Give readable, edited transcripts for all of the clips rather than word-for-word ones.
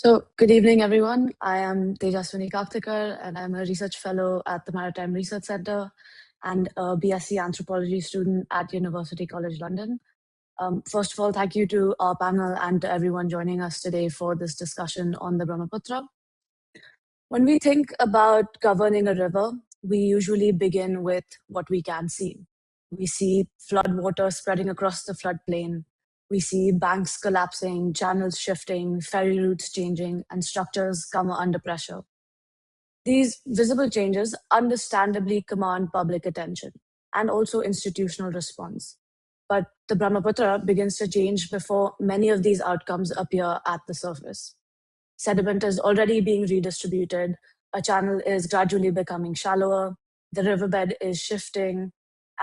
So, good evening, everyone. I am Tejaswini Kaktikar, and I'm a research fellow at the Maritime Research Center and a BSc Anthropology student at University College London. First of all, thank you to our panel and to everyone joining us today for this discussion on the Brahmaputra. When we think about governing a river, we usually begin with what we can see. We see flood water spreading across the floodplain. We see banks collapsing, channels shifting, ferry routes changing, and structures come under pressure. These visible changes understandably command public attention and also institutional response. But the Brahmaputra begins to change before many of these outcomes appear at the surface. Sediment is already being redistributed, a channel is gradually becoming shallower, the riverbed is shifting,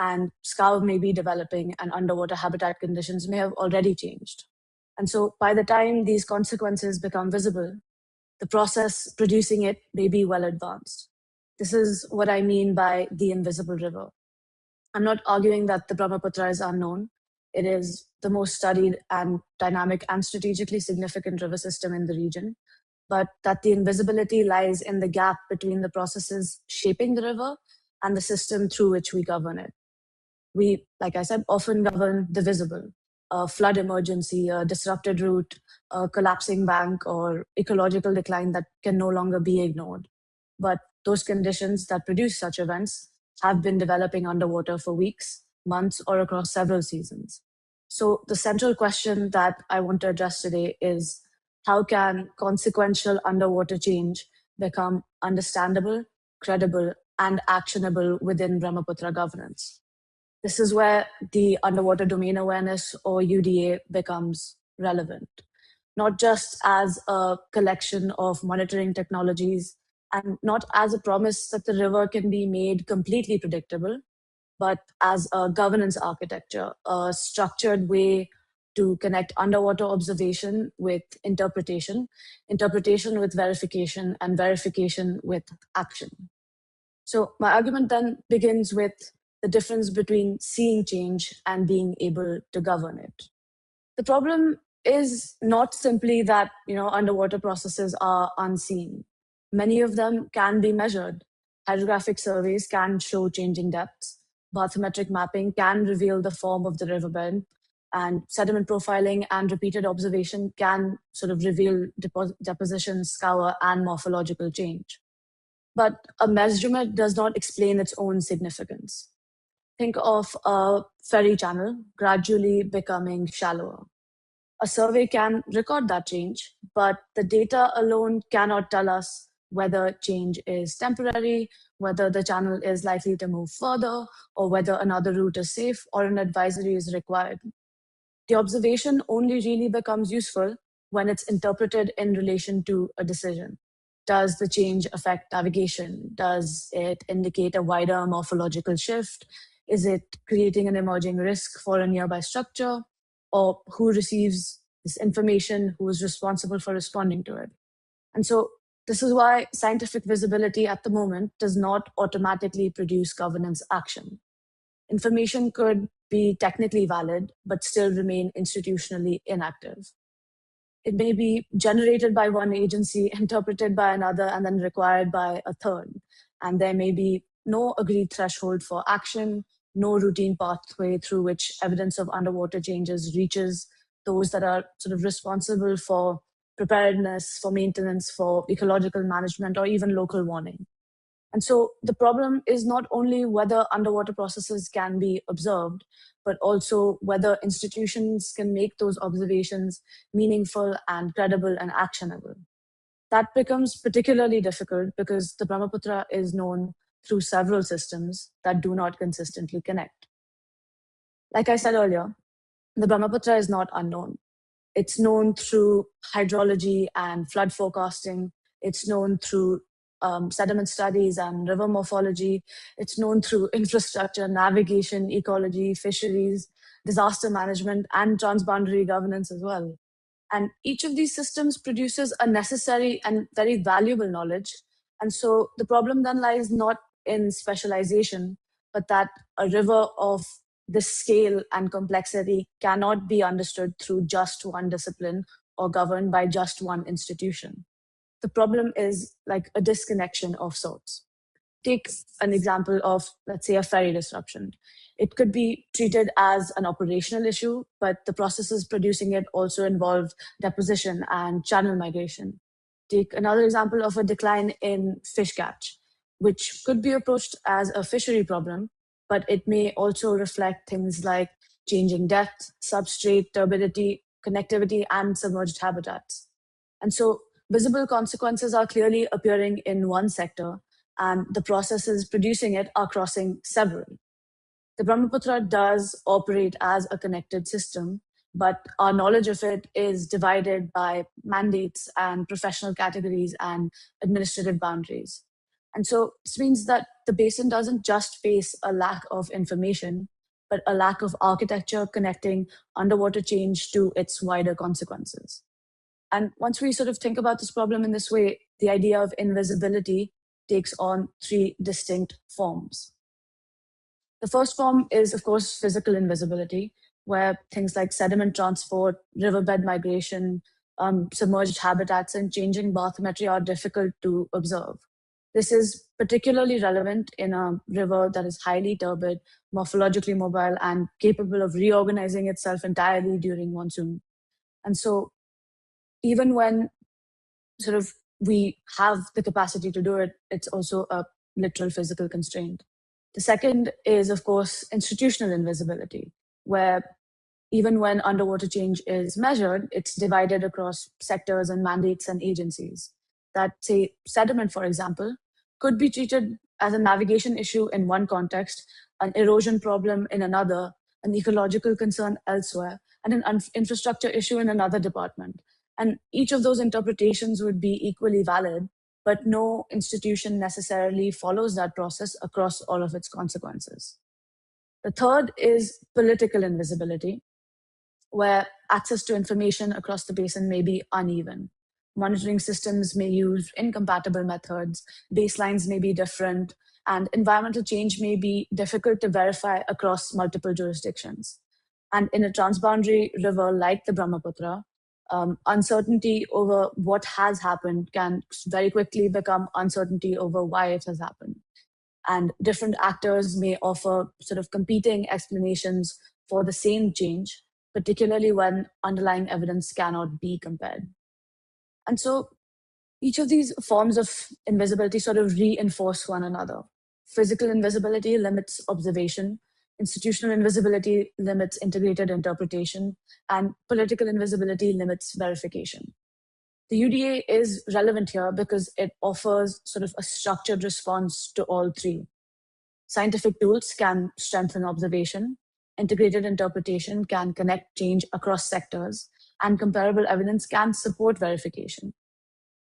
and scour may be developing, and underwater habitat conditions may have already changed. And so by the time these consequences become visible, the process producing it may be well advanced. This is what I mean by the invisible river. I'm not arguing that the Brahmaputra is unknown. It is the most studied and dynamic and strategically significant river system in the region, but that the invisibility lies in the gap between the processes shaping the river and the system through which we govern it. We, like I said, often govern the visible, a flood emergency, a disrupted route, a collapsing bank, or ecological decline that can no longer be ignored. But those conditions that produce such events have been developing underwater for weeks, months, or across several seasons. So the central question that I want to address today is, how can consequential underwater change become understandable, credible, and actionable within Brahmaputra governance? This is where the underwater domain awareness, or UDA, becomes relevant, not just as a collection of monitoring technologies and not as a promise that the river can be made completely predictable, but as a governance architecture, a structured way to connect underwater observation with interpretation, interpretation with verification, and verification with action. So my argument then begins with the difference between seeing change and being able to govern it. The problem is not simply that underwater processes are unseen. Many of them can be measured. Hydrographic surveys can show changing depths. Bathymetric mapping can reveal the form of the riverbed, and sediment profiling and repeated observation can sort of reveal deposition, scour, and morphological change. But a measurement does not explain its own significance. Think of a ferry channel gradually becoming shallower. A survey can record that change, but the data alone cannot tell us whether change is temporary, whether the channel is likely to move further, or whether another route is safe or an advisory is required. The observation only really becomes useful when it's interpreted in relation to a decision. Does the change affect navigation? Does it indicate a wider morphological shift? Is it creating an emerging risk for a nearby structure? Or who receives this information? Who is responsible for responding to it? And so this is why scientific visibility at the moment does not automatically produce governance action. Information could be technically valid, but still remain institutionally inactive. It may be generated by one agency, interpreted by another, and then required by a third. And there may be no agreed threshold for action, no routine pathway through which evidence of underwater changes reaches those that are sort of responsible for preparedness, for maintenance, for ecological management, or even local warning. And so the problem is not only whether underwater processes can be observed, but also whether institutions can make those observations meaningful and credible and actionable. That becomes particularly difficult because the Brahmaputra is known through several systems that do not consistently connect. Like I said earlier, the Brahmaputra is not unknown. It's known through hydrology and flood forecasting. It's known through sediment studies and river morphology. It's known through infrastructure, navigation, ecology, fisheries, disaster management, and transboundary governance as well. And each of these systems produces a necessary and very valuable knowledge. And so the problem then lies not in specialization, but that a river of this scale and complexity cannot be understood through just one discipline or governed by just one institution. The problem is like a disconnection of sorts. Take an example of, let's say, a ferry disruption. It could be treated as an operational issue, but the processes producing it also involve deposition and channel migration. Take another example of a decline in fish catch, which could be approached as a fishery problem, but it may also reflect things like changing depth, substrate, turbidity, connectivity, and submerged habitats. And so visible consequences are clearly appearing in one sector, and the processes producing it are crossing several. The Brahmaputra does operate as a connected system, but our knowledge of it is divided by mandates and professional categories and administrative boundaries. And so this means that the basin doesn't just face a lack of information, but a lack of architecture connecting underwater change to its wider consequences. And once we sort of think about this problem in this way, the idea of invisibility takes on three distinct forms. The first form is, of course, physical invisibility, where things like sediment transport, riverbed migration, submerged habitats, and changing bathymetry are difficult to observe. This is particularly relevant in a river that is highly turbid, morphologically mobile, and capable of reorganizing itself entirely during monsoon. And so even when sort of we have the capacity to do it, it's also a literal physical constraint. The second is, of course, institutional invisibility, where even when underwater change is measured, it's divided across sectors and mandates and agencies. That, say, sediment, for example, could be treated as a navigation issue in one context, an erosion problem in another, an ecological concern elsewhere, and an infrastructure issue in another department. And each of those interpretations would be equally valid, but no institution necessarily follows that process across all of its consequences. The third is political invisibility, where access to information across the basin may be uneven. Monitoring systems may use incompatible methods, baselines may be different, and environmental change may be difficult to verify across multiple jurisdictions. And in a transboundary river like the Brahmaputra, uncertainty over what has happened can very quickly become uncertainty over why it has happened. And different actors may offer sort of competing explanations for the same change, particularly when underlying evidence cannot be compared. And so each of these forms of invisibility sort of reinforce one another. Physical invisibility limits observation, institutional invisibility limits integrated interpretation, and political invisibility limits verification. The UDA is relevant here because it offers sort of a structured response to all three. Scientific tools can strengthen observation, integrated interpretation can connect change across sectors, and comparable evidence can support verification.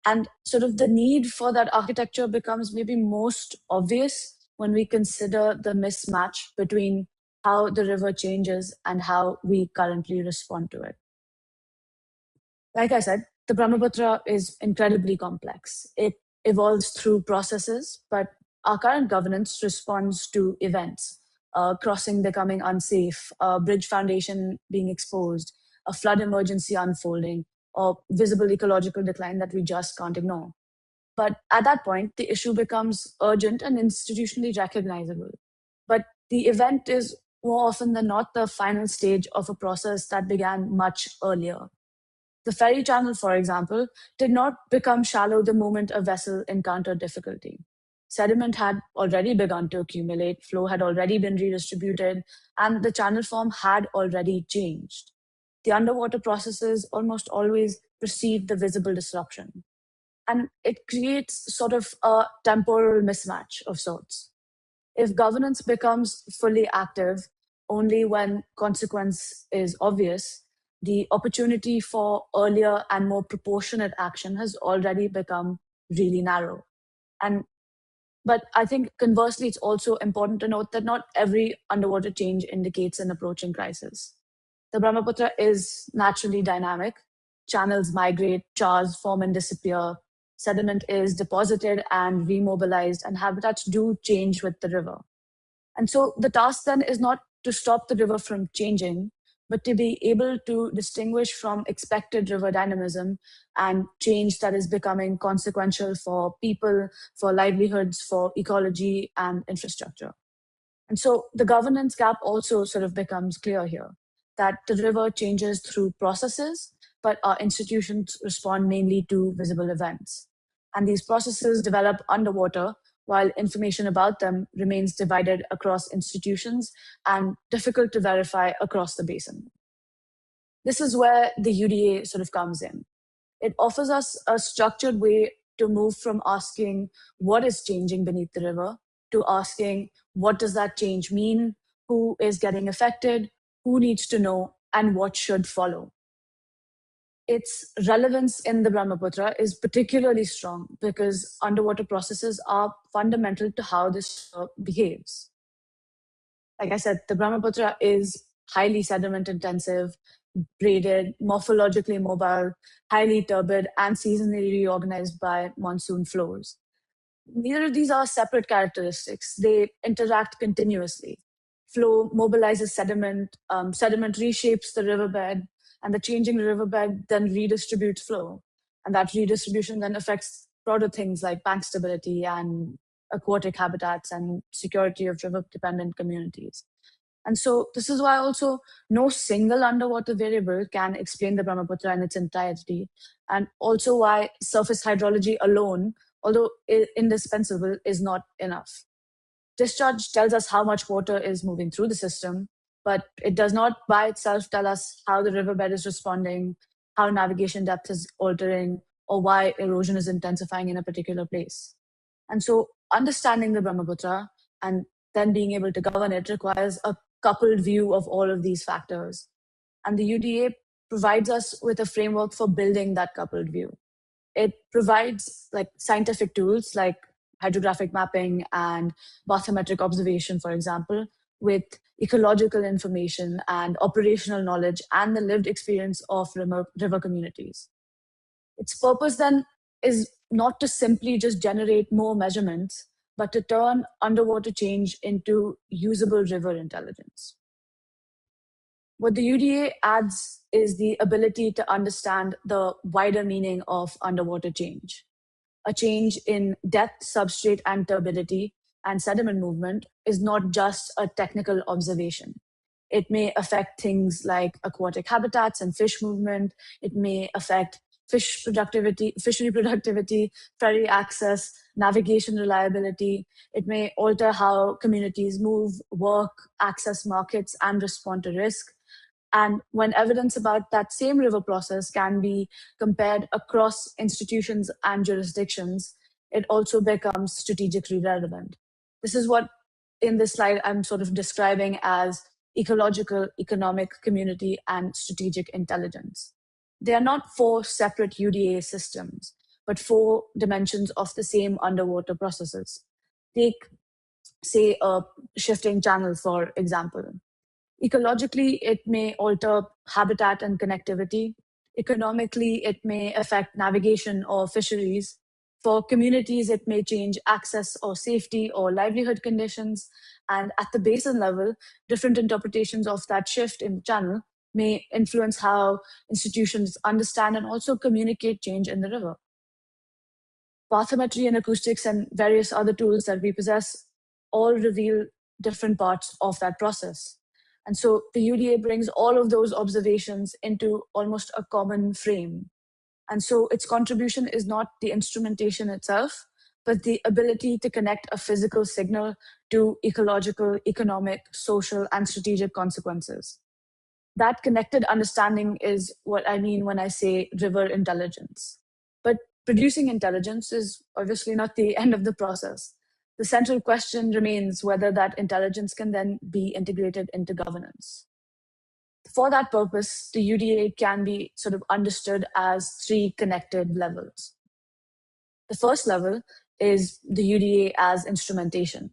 And sort of the need for that architecture becomes maybe most obvious when we consider the mismatch between how the river changes and how we currently respond to it. Like I said, the Brahmaputra is incredibly complex. It evolves through processes, but our current governance responds to events, crossing becoming unsafe, a bridge foundation being exposed, a flood emergency unfolding, or visible ecological decline that we just can't ignore. But at that point, the issue becomes urgent and institutionally recognizable. But the event is more often than not the final stage of a process that began much earlier. The ferry channel, for example, did not become shallow the moment a vessel encountered difficulty. Sediment had already begun to accumulate, flow had already been redistributed, and the channel form had already changed. The underwater processes almost always precede the visible disruption. And it creates sort of a temporal mismatch of sorts. If governance becomes fully active only when consequence is obvious, the opportunity for earlier and more proportionate action has already become really narrow. But I think conversely, it's also important to note that not every underwater change indicates an approaching crisis. The Brahmaputra is naturally dynamic. Channels migrate, chars form and disappear, sediment is deposited and remobilized, and habitats do change with the river. And so the task then is not to stop the river from changing, but to be able to distinguish from expected river dynamism and change that is becoming consequential for people, for livelihoods, for ecology and infrastructure. And so the governance gap also sort of becomes clear here, that the river changes through processes, but our institutions respond mainly to visible events. And these processes develop underwater, while information about them remains divided across institutions and difficult to verify across the basin. This is where the UDA sort of comes in. It offers us a structured way to move from asking what is changing beneath the river to asking what does that change mean, who is getting affected, who needs to know, and what should follow. Its relevance in the Brahmaputra is particularly strong because underwater processes are fundamental to how this behaves. Like I said, the Brahmaputra is highly sediment intensive, braided, morphologically mobile, highly turbid, and seasonally reorganized by monsoon flows. Neither of these are separate characteristics. They interact continuously. Flow mobilizes sediment, sediment reshapes the riverbed, and the changing riverbed then redistributes flow. And that redistribution then affects broader things like bank stability and aquatic habitats and security of river-dependent communities. And so this is why also no single underwater variable can explain the Brahmaputra in its entirety, and also why surface hydrology alone, although indispensable, is not enough. Discharge tells us how much water is moving through the system, but it does not by itself tell us how the riverbed is responding, how navigation depth is altering, or why erosion is intensifying in a particular place. And so understanding the Brahmaputra and then being able to govern it requires a coupled view of all of these factors. And the UDA provides us with a framework for building that coupled view. It provides like scientific tools like hydrographic mapping and bathymetric observation, for example, with ecological information and operational knowledge and the lived experience of river communities. Its purpose then is not to simply just generate more measurements, but to turn underwater change into usable river intelligence. What the UDA adds is the ability to understand the wider meaning of underwater change. A change in depth, substrate, and turbidity and sediment movement is not just a technical observation. It may affect things like aquatic habitats and fish movement. It may affect fish productivity, fishery productivity, ferry access, navigation reliability. It may alter how communities move, work, access markets, and respond to risk. And when evidence about that same river process can be compared across institutions and jurisdictions, it also becomes strategically relevant. This is what in this slide I'm sort of describing as ecological, economic, community, and strategic intelligence. They are not four separate UDA systems, but four dimensions of the same underwater processes. Take, say, a shifting channel, for example. Ecologically, it may alter habitat and connectivity. Economically, it may affect navigation or fisheries. For communities, it may change access or safety or livelihood conditions. And at the basin level, different interpretations of that shift in the channel may influence how institutions understand and also communicate change in the river. Bathymetry and acoustics and various other tools that we possess all reveal different parts of that process. And so the UDA brings all of those observations into almost a common frame. And so its contribution is not the instrumentation itself, but the ability to connect a physical signal to ecological, economic, social, and strategic consequences. That connected understanding is what I mean when I say river intelligence. But producing intelligence is obviously not the end of the process. The central question remains whether that intelligence can then be integrated into governance. For that purpose, the UDA can be sort of understood as three connected levels. The first level is the UDA as instrumentation.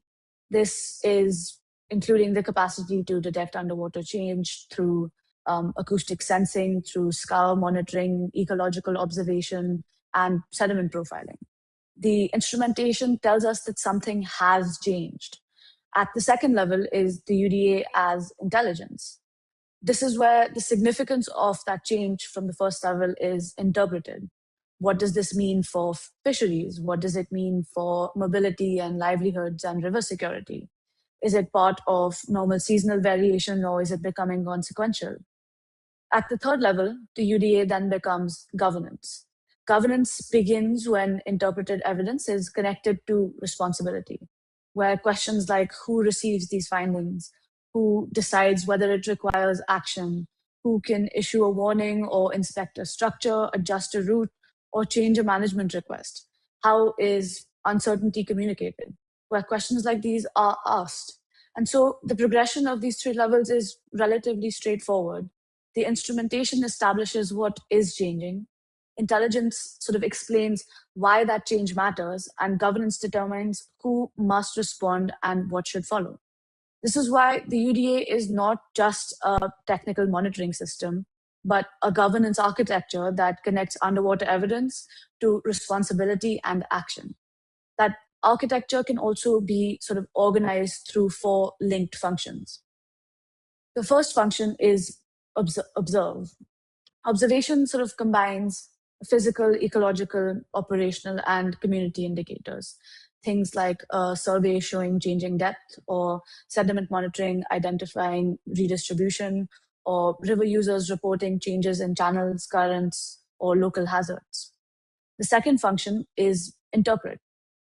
This is including the capacity to detect underwater change through acoustic sensing, through scour monitoring, ecological observation, and sediment profiling. The instrumentation tells us that something has changed. At the second level is the UDA as intelligence. this is where the significance of that change from the first level is interpreted. What does this mean for fisheries? What does it mean for mobility and livelihoods and river security? Is it part of normal seasonal variation, or is it becoming consequential? At the third level, the UDA then becomes governance. Governance begins when interpreted evidence is connected to responsibility, where questions like who receives these findings, who decides whether it requires action, who can issue a warning or inspect a structure, adjust a route, or change a management request, how is uncertainty communicated, where questions like these are asked. And so the progression of these three levels is relatively straightforward. The instrumentation establishes what is changing. Intelligence sort of explains why that change matters, and governance determines who must respond and what should follow. This is why the UDA is not just a technical monitoring system, but a governance architecture that connects underwater evidence to responsibility and action. That architecture can also be sort of organized through four linked functions. The first function is observe. Observation sort of combines physical, ecological, operational, and community indicators. Things like a survey showing changing depth, or sediment monitoring identifying redistribution, or river users reporting changes in channels, currents, or local hazards. The second function is interpret.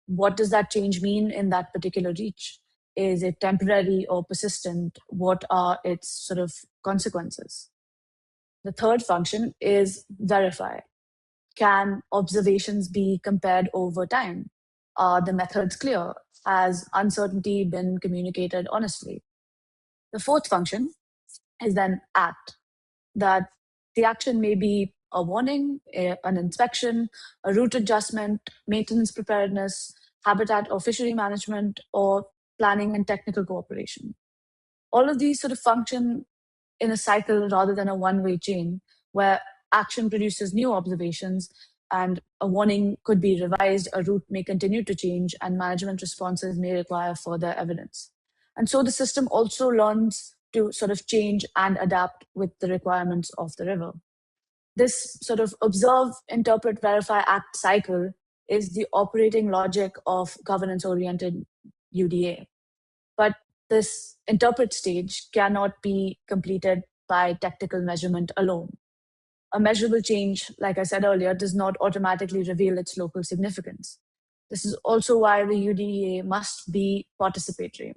What does that change mean in that particular reach? Is it temporary or persistent? What are its sort of consequences? The third function is verify. Can observations be compared over time? Are the methods clear? Has uncertainty been communicated honestly? The fourth function is then act. That the action may be a warning, an inspection, a route adjustment, maintenance preparedness, habitat or fishery management, or planning and technical cooperation. All of these sort of function in a cycle rather than a one-way chain, where action produces new observations and a warning could be revised, a route may continue to change, and management responses may require further evidence. And so the system also learns to sort of change and adapt with the requirements of the river. This sort of observe, interpret, verify, act cycle is the operating logic of governance-oriented UDA. But this interpret stage cannot be completed by technical measurement alone. A measurable change, like I said earlier, does not automatically reveal its local significance. This is also why the UDA must be participatory.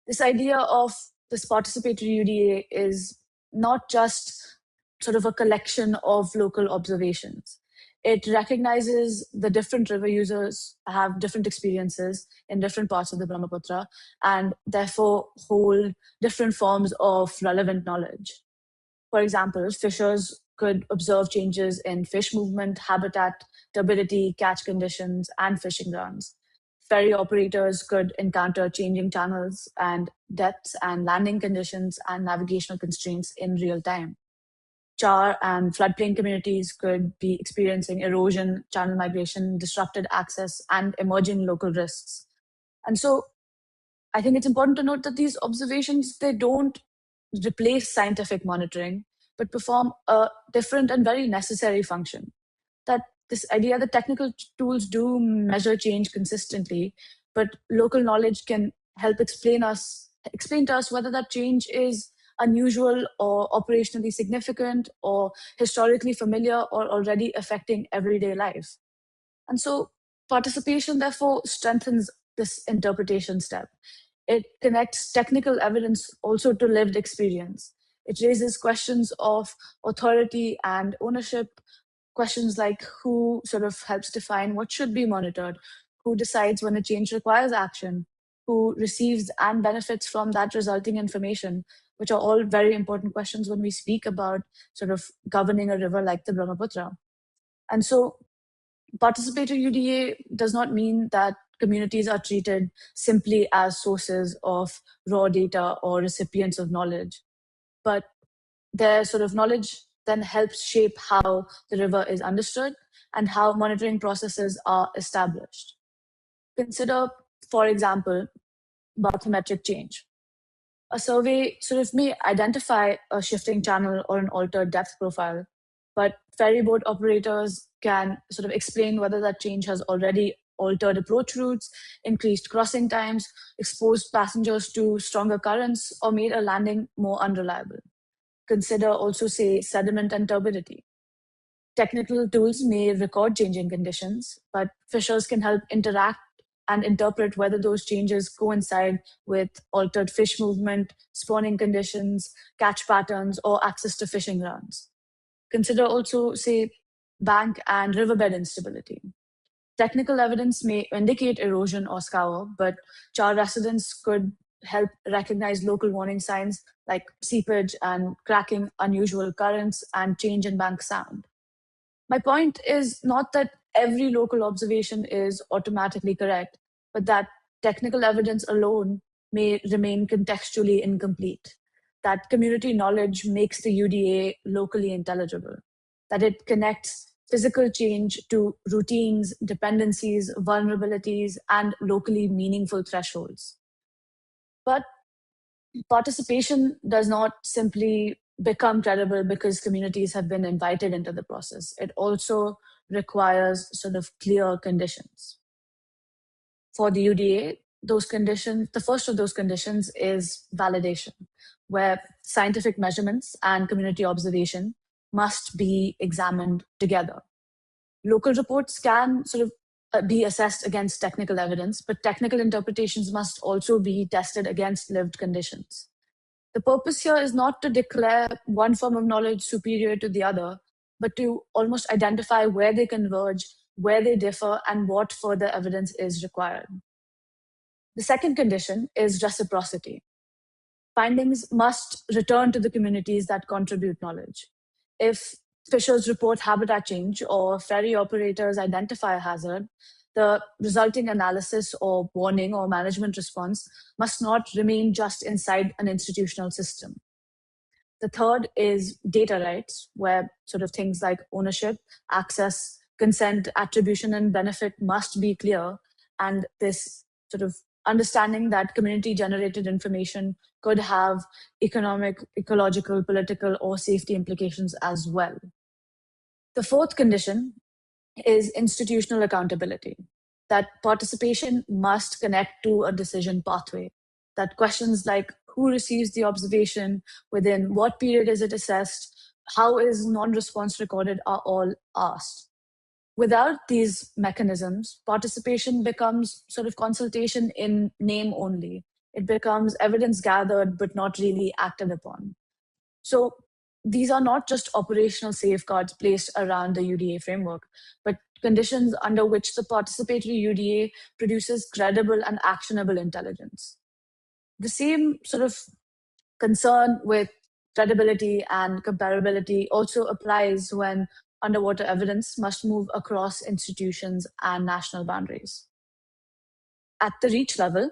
This idea of this participatory UDA is not just sort of a collection of local observations. It recognizes the different river users have different experiences in different parts of the Brahmaputra and therefore hold different forms of relevant knowledge. For example, fishers could observe changes in fish movement, habitat, turbidity, catch conditions, and fishing grounds. Ferry operators could encounter changing channels and depths and landing conditions and navigational constraints in real time. Char and floodplain communities could be experiencing erosion, channel migration, disrupted access, and emerging local risks. And so I think it's important to note that these observations, they don't replace scientific monitoring, but perform a different and very necessary function. That this idea that technical tools do measure change consistently, but local knowledge can help explain to us whether that change is unusual or operationally significant or historically familiar or already affecting everyday life. And so participation therefore strengthens this interpretation step. It connects technical evidence also to lived experience. It raises questions of authority and ownership, questions like who sort of helps define what should be monitored, who decides when a change requires action, who receives and benefits from that resulting information, which are all very important questions when we speak about sort of governing a river like the Brahmaputra. And so participatory UDA does not mean that communities are treated simply as sources of raw data or recipients of knowledge, but their sort of knowledge then helps shape how the river is understood and how monitoring processes are established. Consider, for example, bathymetric change. A survey sort of may identify a shifting channel or an altered depth profile, but ferry boat operators can sort of explain whether that change has already altered approach routes, increased crossing times, exposed passengers to stronger currents, or made a landing more unreliable. Consider also, say, sediment and turbidity. Technical tools may record changing conditions, but fishers can help interact and interpret whether those changes coincide with altered fish movement, spawning conditions, catch patterns, or access to fishing grounds. Consider also, say, bank and riverbed instability. Technical evidence may indicate erosion or scour, but Char residents could help recognize local warning signs like seepage and cracking, unusual currents, and change in bank sound. My point is not that every local observation is automatically correct, but that technical evidence alone may remain contextually incomplete. That community knowledge makes the UDA locally intelligible, that it connects physical change to routines, dependencies, vulnerabilities, and locally meaningful thresholds. But participation does not simply become credible because communities have been invited into the process. It also requires sort of clear conditions. For the UDA, those conditions, the first of those conditions is validation, where scientific measurements and community observation must be examined together. Local reports can sort of be assessed against technical evidence, but technical interpretations must also be tested against lived conditions. The purpose here is not to declare one form of knowledge superior to the other, but to almost identify where they converge, where they differ, and what further evidence is required. The second condition is reciprocity. Findings must return to the communities that contribute knowledge. If fishers report habitat change or ferry operators identify a hazard, the resulting analysis or warning or management response must not remain just inside an institutional system. The third is data rights, where sort of things like ownership, access, consent, attribution, and benefit must be clear. And this sort of understanding that community generated information could have economic, ecological, political, or safety implications as well. The fourth condition is institutional accountability, that participation must connect to a decision pathway, that questions like who receives the observation, within what period is it assessed, how is non-response recorded are all asked. Without these mechanisms, participation becomes sort of consultation in name only. It becomes evidence gathered but not really acted upon. So these are not just operational safeguards placed around the UDA framework, but conditions under which the participatory UDA produces credible and actionable intelligence. The same sort of concern with credibility and comparability also applies when underwater evidence must move across institutions and national boundaries. At the reach level,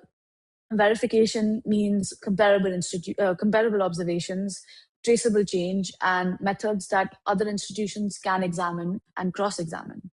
verification means comparable observations, traceable change, and methods that other institutions can examine and cross-examine.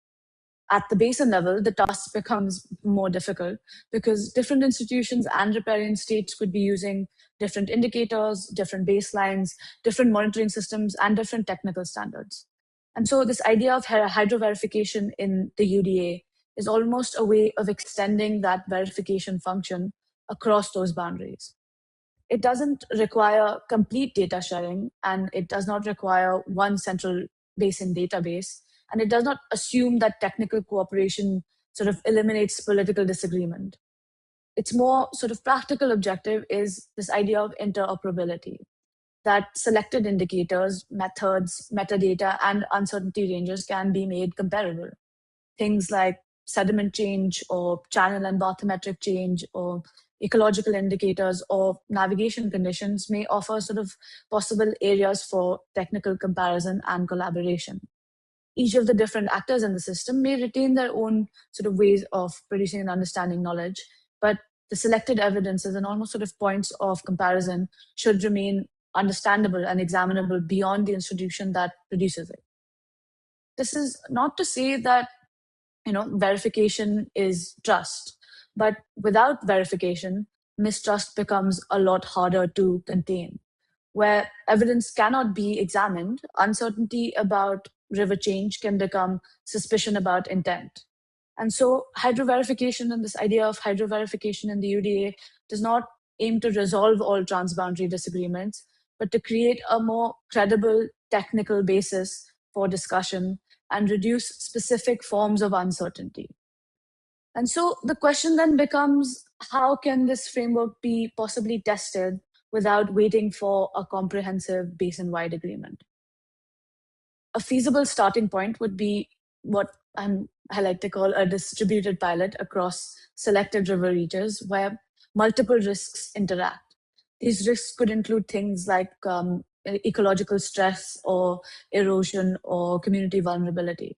At the basin level, the task becomes more difficult because different institutions and riparian states could be using different indicators, different baselines, different monitoring systems, and different technical standards. And so this idea of hydroverification in the UDA is almost a way of extending that verification function across those boundaries. It doesn't require complete data sharing, and it does not require one central basin database, and it does not assume that technical cooperation sort of eliminates political disagreement. Its more sort of practical objective is this idea of interoperability, that selected indicators, methods, metadata, and uncertainty ranges can be made comparable. Things like sediment change or channel and bathymetric change or ecological indicators or navigation conditions may offer sort of possible areas for technical comparison and collaboration. Each of the different actors in the system may retain their own sort of ways of producing and understanding knowledge, but the selected evidences and almost sort of points of comparison should remain understandable and examinable beyond the institution that produces it. This is not to say that verification is trust, but without verification, mistrust becomes a lot harder to contain. Where evidence cannot be examined, uncertainty about river change can become suspicion about intent. And so hydroverification and this idea of hydroverification in the UDA does not aim to resolve all transboundary disagreements, but to create a more credible technical basis for discussion and reduce specific forms of uncertainty. And so the question then becomes, how can this framework be possibly tested without waiting for a comprehensive basin-wide agreement? A feasible starting point would be what I like to call a distributed pilot across selected river reaches where multiple risks interact. These risks could include things like ecological stress or erosion or community vulnerability.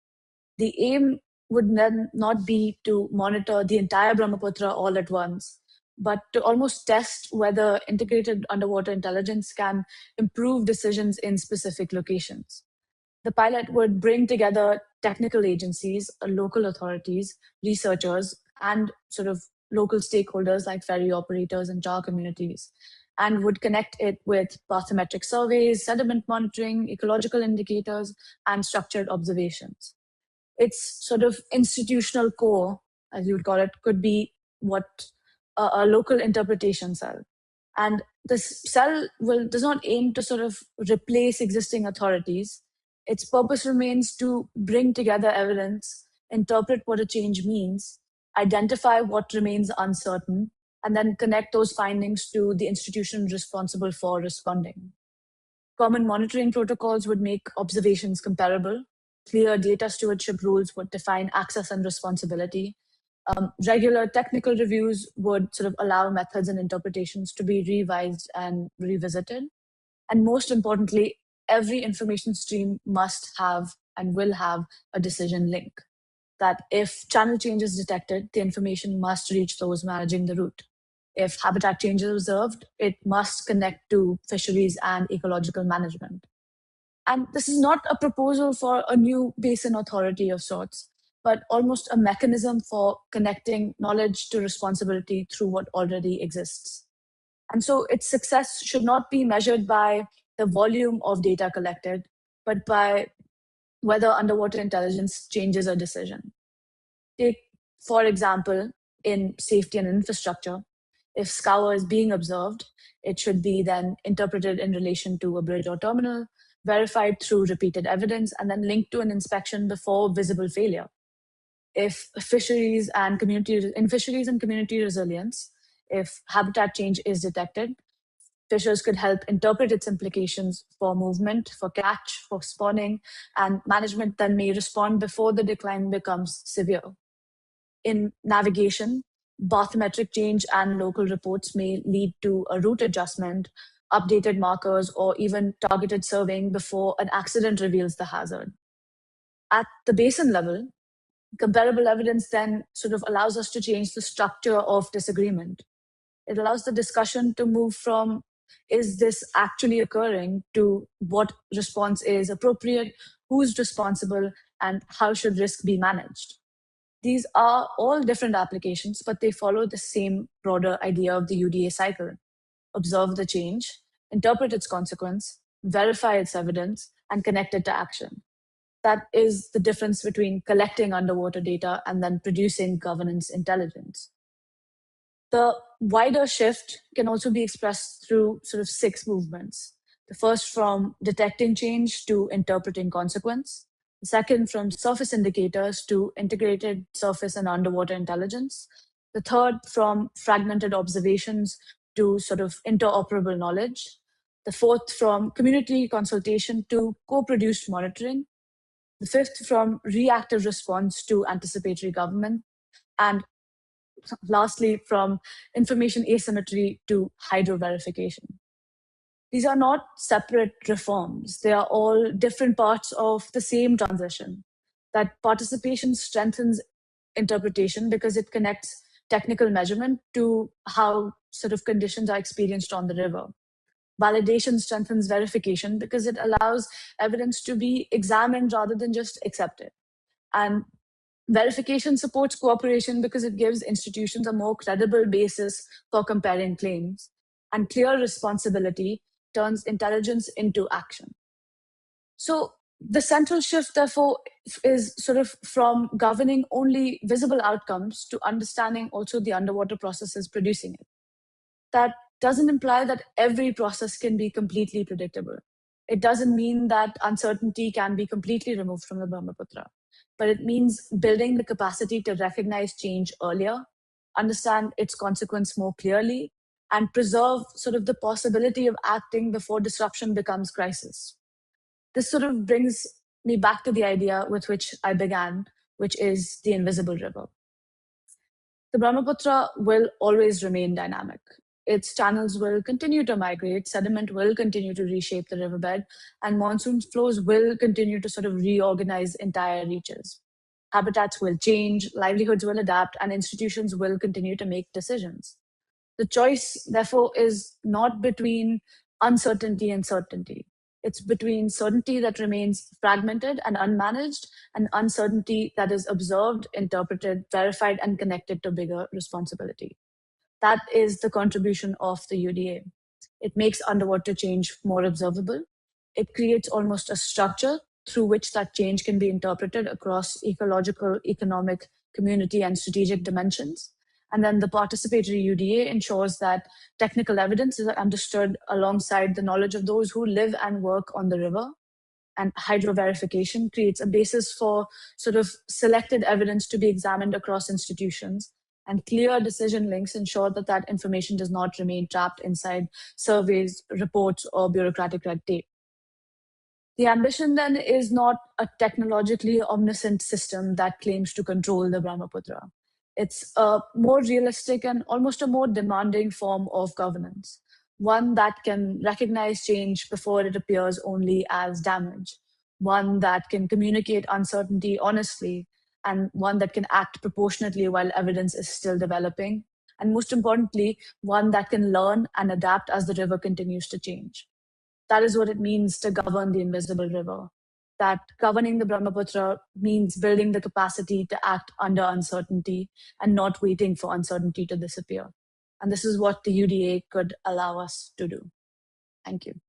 The aim would then not be to monitor the entire Brahmaputra all at once, but to almost test whether integrated underwater intelligence can improve decisions in specific locations. The pilot would bring together technical agencies, local authorities, researchers, and sort of local stakeholders like ferry operators and jar communities, and would connect it with bathymetric surveys, sediment monitoring, ecological indicators, and structured observations. Its sort of institutional core, as you would call it, could be what a local interpretation cell. And this cell does not aim to sort of replace existing authorities. Its purpose remains to bring together evidence, interpret what a change means, identify what remains uncertain, and then connect those findings to the institution responsible for responding. Common monitoring protocols would make observations comparable. Clear data stewardship rules would define access and responsibility. Regular technical reviews would sort of allow methods and interpretations to be revised and revisited. And most importantly, every information stream must have and will have a decision link. That if channel change is detected, the information must reach those managing the route. If habitat change is observed, it must connect to fisheries and ecological management. And this is not a proposal for a new basin authority of sorts, but almost a mechanism for connecting knowledge to responsibility through what already exists. And so its success should not be measured by the volume of data collected, but by whether underwater intelligence changes a decision. Take, for example, in safety and infrastructure, if scour is being observed, it should be then interpreted in relation to a bridge or terminal, verified through repeated evidence, and then linked to an inspection before visible failure. If fisheries and community resilience, if habitat change is detected, fishers could help interpret its implications for movement, for catch, for spawning, and management then may respond before the decline becomes severe. In navigation, bathymetric change and local reports may lead to a route adjustment, updated markers, or even targeted surveying before an accident reveals the hazard. At the basin level, comparable evidence then sort of allows us to change the structure of disagreement. It allows the discussion to move from, is this actually occurring, to what response is appropriate, who's responsible, and how should risk be managed. These are all different applications, but they follow the same broader idea of the UDA cycle. Observe the change, interpret its consequence, verify its evidence, and connect it to action. That is the difference between collecting underwater data and then producing governance intelligence. The wider shift can also be expressed through sort of 6 movements. The first from detecting change to interpreting consequence. The second from surface indicators to integrated surface and underwater intelligence. The third from fragmented observations to sort of interoperable knowledge. The fourth from community consultation to co-produced monitoring. The fifth from reactive response to anticipatory government. And lastly, from information asymmetry to hydroverification. These are not separate reforms. They are all different parts of the same transition. That participation strengthens interpretation because it connects technical measurement to how sort of conditions are experienced on the river. Validation strengthens verification because it allows evidence to be examined rather than just accepted. And Verification supports cooperation because it gives institutions a more credible basis for comparing claims, and clear responsibility turns intelligence into action. So the central shift, therefore, is sort of from governing only visible outcomes to understanding also the underwater processes producing it. That doesn't imply that every process can be completely predictable. It doesn't mean that uncertainty can be completely removed from the Brahmaputra, but it means building the capacity to recognize change earlier, understand its consequence more clearly, and preserve sort of the possibility of acting before disruption becomes crisis. This sort of brings me back to the idea with which I began, which is the invisible river. The Brahmaputra will always remain dynamic. Its channels will continue to migrate, sediment will continue to reshape the riverbed, and monsoon flows will continue to sort of reorganize entire reaches. Habitats will change, livelihoods will adapt, and institutions will continue to make decisions. The choice, therefore, is not between uncertainty and certainty. It's between certainty that remains fragmented and unmanaged, and uncertainty that is observed, interpreted, verified, and connected to bigger responsibility. That is the contribution of the UDA. It makes underwater change more observable. It creates almost a structure through which that change can be interpreted across ecological, economic, community, and strategic dimensions. And then the participatory UDA ensures that technical evidence is understood alongside the knowledge of those who live and work on the river. And hydroverification creates a basis for sort of selected evidence to be examined across institutions. And clear decision links ensure that that information does not remain trapped inside surveys, reports, or bureaucratic red tape. The ambition then is not a technologically omniscient system that claims to control the Brahmaputra. It's a more realistic and almost a more demanding form of governance, one that can recognize change before it appears only as damage, one that can communicate uncertainty honestly, and one that can act proportionately while evidence is still developing, and most importantly, one that can learn and adapt as the river continues to change. That is what it means to govern the invisible river. That governing the Brahmaputra means building the capacity to act under uncertainty and not waiting for uncertainty to disappear. And this is what the UDA could allow us to do. Thank you.